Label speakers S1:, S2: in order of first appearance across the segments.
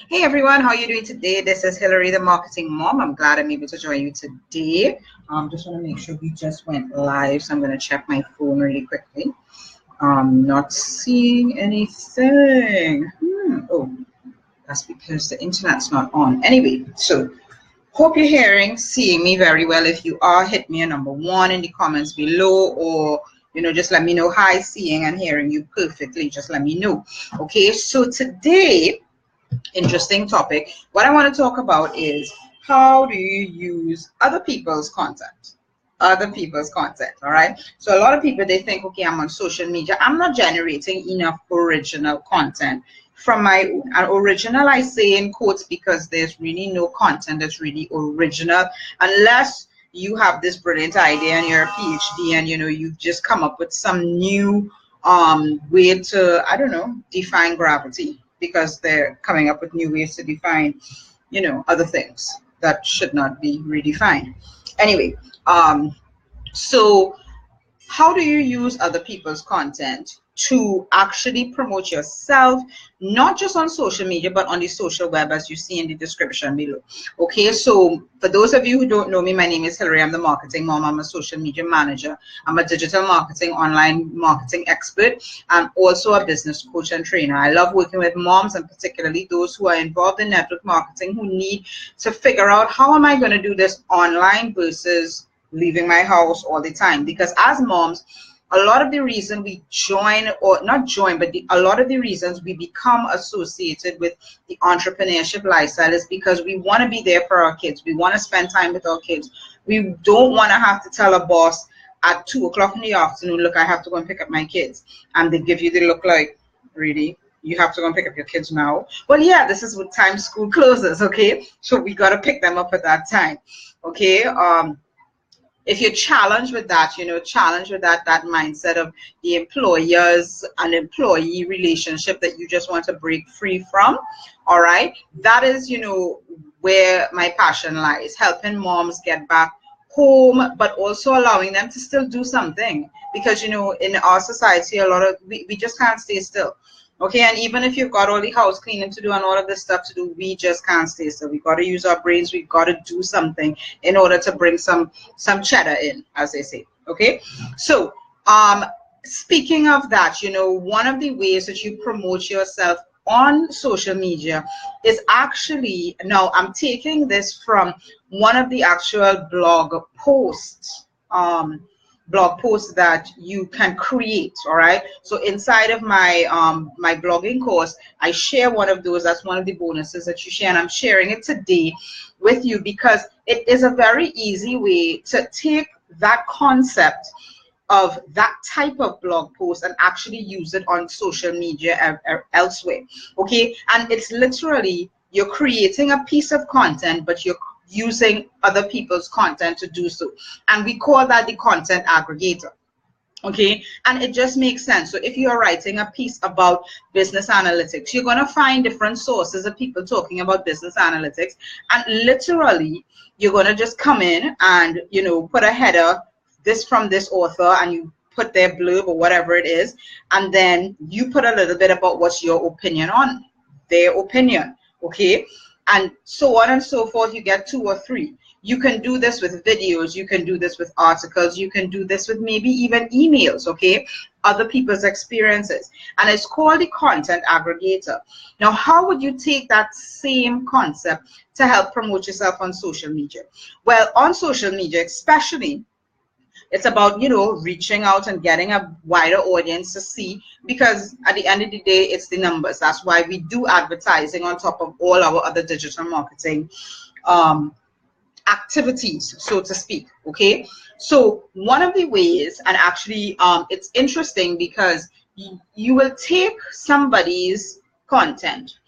S1: Hey everyone, how are you doing today? This is Hillary, the marketing mom. I'm glad I'm able to join you today. Just want to make sure we just went live, so I'm going to check my phone really quickly. Not seeing anything. Oh, that's because the internet's not on. Anyway, so hope you're seeing me very well. If you are, hit me a number 1 in the comments below, or just let me know. Hi, seeing and hearing you perfectly. Just let me know. Okay, so today, interesting topic. What I want to talk about is how do you use other people's content? All right. So a lot of people, they think, okay, I'm on social media, I'm not generating enough original content from my own. And original, I say in quotes, because there's really no content that's really original unless you have this brilliant idea and you're a PhD and you've just come up with some new way to, I don't know, define gravity, because they're coming up with new ways to define other things that should not be redefined. Anyway, so how do you use other people's content to actually promote yourself, not just on social media, but on the social web, as you see in the description below? Okay, so for those of you who don't know me, my name is Hillary. I'm the marketing mom. I'm a social media manager. I'm a digital marketing, online marketing expert. I'm also a business coach and trainer. I love working with moms, and particularly those who are involved in network marketing, who need to figure out, how am I going to do this online versus leaving my house all the time? Because as moms, a lot of the reason we join, or not join, but a lot of the reasons we become associated with the entrepreneurship lifestyle is because we want to be there for our kids. We want to spend time with our kids. We don't want to have to tell a boss at 2 o'clock in the afternoon, look, I have to go and pick up my kids. And they give you the look like, really? You have to go and pick up your kids now? Well, yeah, this is what time school closes, okay? So we got to pick them up at that time, okay? If you're challenged with that, that mindset of the employers and employee relationship that you just want to break free from, all right, that is, where my passion lies, helping moms get back home, but also allowing them to still do something. Because, in our society, a lot of, we just can't stay still. Okay, and even if you've got all the house cleaning to do and all of this stuff to do, we just can't stay still. We've got to use our brains. We've got to do something in order to bring some cheddar in, as they say. Okay, so speaking of that, one of the ways that you promote yourself on social media is actually, now I'm taking this from one of the actual blog posts that you can create. All right, so inside of my my blogging course, I share one of those. That's one of the bonuses that you share, and I'm sharing it today with you because it is a very easy way to take that concept of that type of blog post and actually use it on social media elsewhere. Okay, and it's literally, you're creating a piece of content, but you're using other people's content to do so, and we call that the content aggregator. Okay, and it just makes sense. So if you're writing a piece about business analytics, you're going to find different sources of people talking about business analytics, and literally you're going to just come in and put a header, this from this author, and you put their blurb or whatever it is, and then you put a little bit about what's your opinion on their opinion. Okay, and so on and so forth. You get 2 or 3. You can do this with videos, you can do this with articles, you can do this with maybe even emails, okay, other people's experiences, and it's called the content aggregator. Now, how would you take that same concept to help promote yourself on social media? Well, on social media especially, it's about, reaching out and getting a wider audience to see, because at the end of the day, it's the numbers. That's why we do advertising on top of all our other digital marketing activities, so to speak. Okay, so one of the ways, and actually it's interesting because you will take somebody's content.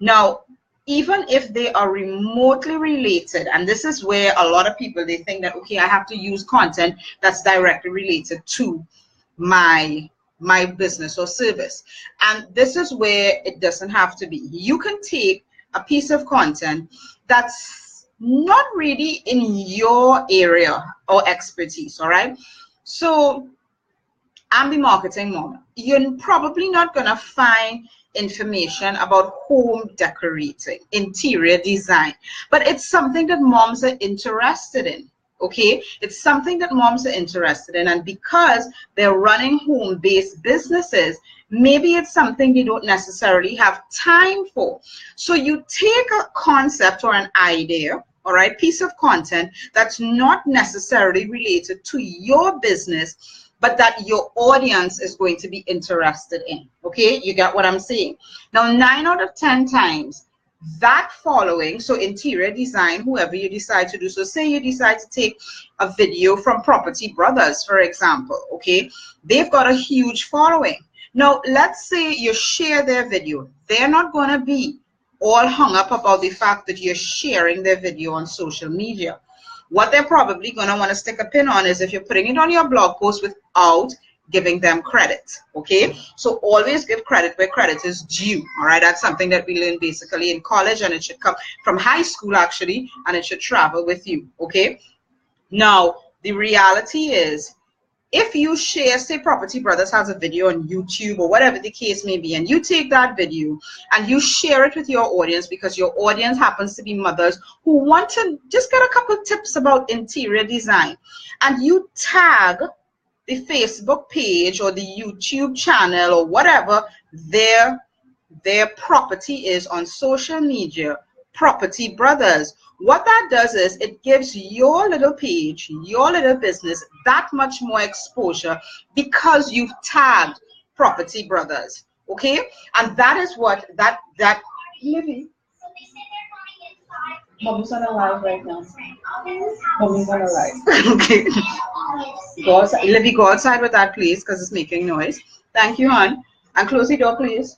S1: Now, even if they are remotely related, and this is where a lot of people, they think that, okay, I have to use content that's directly related to my business or service, and this is where it doesn't have to be. You can take a piece of content that's not really in your area or expertise. All right, so I'm the marketing mom. You're probably not gonna find information about home decorating, interior design, but it's something that moms are interested in. Okay, it's something that moms are interested in, and because they're running home-based businesses, maybe it's something they don't necessarily have time for. So you take a concept or an idea, all right, piece of content that's not necessarily related to your business, but that your audience is going to be interested in. Okay, you get what I'm saying? Now, 9 out of 10 times, that following, so interior design, whoever you decide to do, so say you decide to take a video from Property Brothers, for example, okay, they've got a huge following. Now, let's say you share their video. They're not going to be all hung up about the fact that you're sharing their video on social media. What they're probably going to want to stick a pin on is if you're putting it on your blog post without giving them credit. Okay, so always give credit where credit is due. All right, that's something that we learn basically in college, and it should come from high school actually, and it should travel with you. Okay, now the reality is, if you share, say Property Brothers has a video on YouTube or whatever the case may be, and you take that video and you share it with your audience, because your audience happens to be mothers who want to just get a couple tips about interior design, and you tag the Facebook page or the YouTube channel or whatever their property is on social media, Property Brothers, what that does is it gives your little page, your little business, that much more exposure because you've tagged Property Brothers. Okay, and that is what that Livy. Mommy's on a live right now. Mommy's on a live. Okay. Go outside. Livy, go outside with that, please, because it's making noise. Thank you, hon. And close the door, please.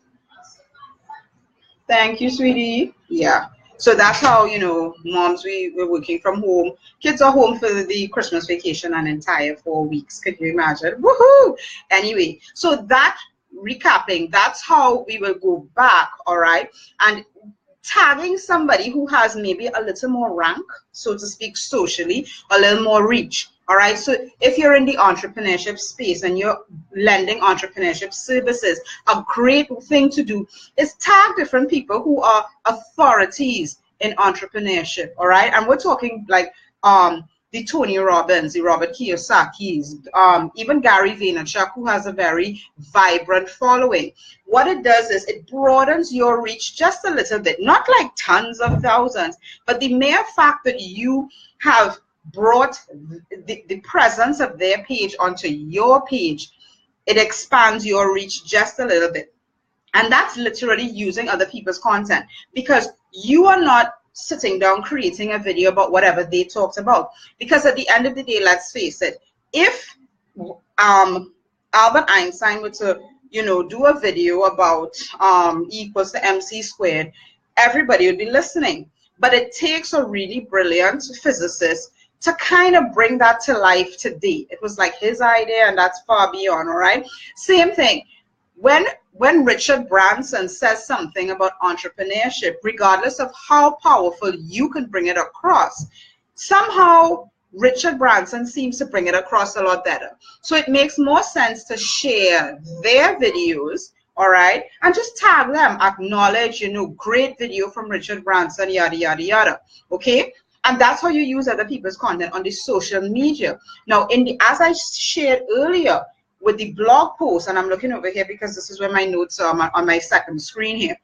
S1: Thank you, sweetie. Yeah. So that's how, you know, moms, we're working from home. Kids are home for the Christmas vacation, an entire 4 weeks. Could you imagine? Woohoo! Anyway, so that recapping, that's how we will go back, all right? And tagging somebody who has maybe a little more rank, so to speak, socially, a little more reach. All right, so if you're in the entrepreneurship space and you're lending entrepreneurship services, a great thing to do is tag different people who are authorities in entrepreneurship. All right, and we're talking like the Tony Robbins, the Robert Kiyosaki's, even Gary Vaynerchuk, who has a very vibrant following. What it does is it broadens your reach just a little bit, not like tons of thousands, but the mere fact that you have brought the presence of their page onto your page, it expands your reach just a little bit. And that's literally using other people's content, because you are not sitting down creating a video about whatever they talked about. Because at the end of the day, let's face it, if Albert Einstein were to, you know, do a video about E equals to MC squared, everybody would be listening. But it takes a really brilliant physicist to kind of bring that to life today. It was like his idea, and that's far beyond, all right? Same thing. When Richard Branson says something about entrepreneurship, regardless of how powerful you can bring it across, somehow Richard Branson seems to bring it across a lot better. So it makes more sense to share their videos, all right, and just tag them, acknowledge, you know, great video from Richard Branson, yada, yada, yada, okay? And that's how you use other people's content on the social media. Now, as I shared earlier with the blog post, and I'm looking over here because this is where my notes are on my second screen here,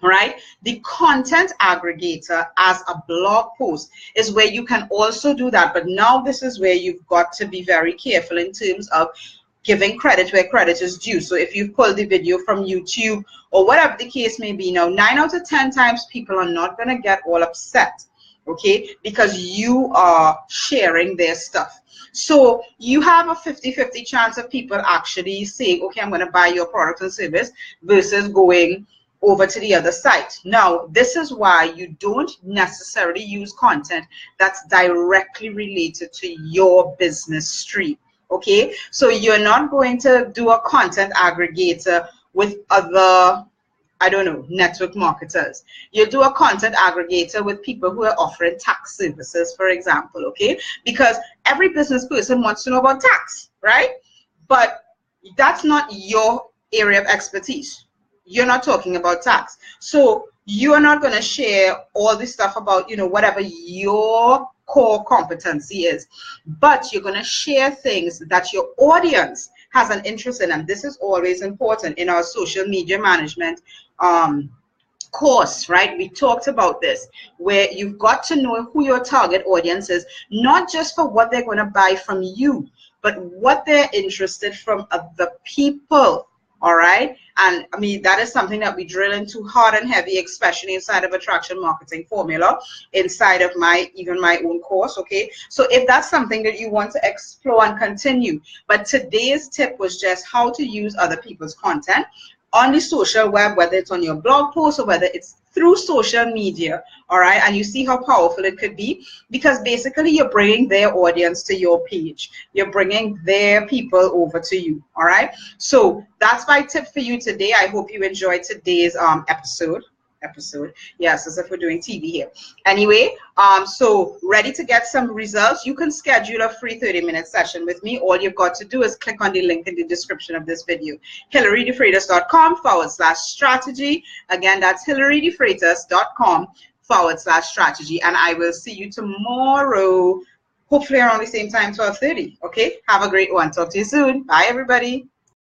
S1: all right? The content aggregator as a blog post is where you can also do that. But now this is where you've got to be very careful in terms of giving credit where credit is due. So if you pull the video from YouTube or whatever the case may be, now 9 out of 10 times people are not going to get all upset, okay, because you are sharing their stuff. So you have a 50-50 chance of people actually saying, okay, I'm going to buy your product and service, versus going over to the other site. Now, this is why you don't necessarily use content that's directly related to your business stream. Okay, so you're not going to do a content aggregator with other, I don't know, network marketers. You do a content aggregator with people who are offering tax services, for example, okay? Because every business person wants to know about tax, right? But that's not your area of expertise. you're not talking about tax. So you're not going to share all this stuff about, you know, whatever your core competency is, but you're going to share things that your audience has an interest in. And this is always important in our social media management course, right? We talked about this, where you've got to know who your target audience is, not just for what they're going to buy from you, but what they're interested from other people. All right. And I mean, that is something that we drill into hard and heavy, especially inside of Attraction Marketing Formula, inside of even my own course. Okay. So if that's something that you want to explore and continue, but today's tip was just how to use other people's content on the social web, whether it's on your blog post or whether it's through social media, all right? And you see how powerful it could be, because basically you're bringing their audience to your page. You're bringing their people over to you, all right? So that's my tip for you today. I hope you enjoyed today's episode. Yes, as if we're doing TV here. Anyway, so ready to get some results? You can schedule a free 30-minute session with me. All you've got to do is click on the link in the description of this video, HilaryDeFreitas.com/strategy. Again, that's HilaryDeFreitas.com/strategy. And I will see you tomorrow, hopefully around the same time, 12:30. Okay, have a great one. Talk to you soon. Bye, everybody.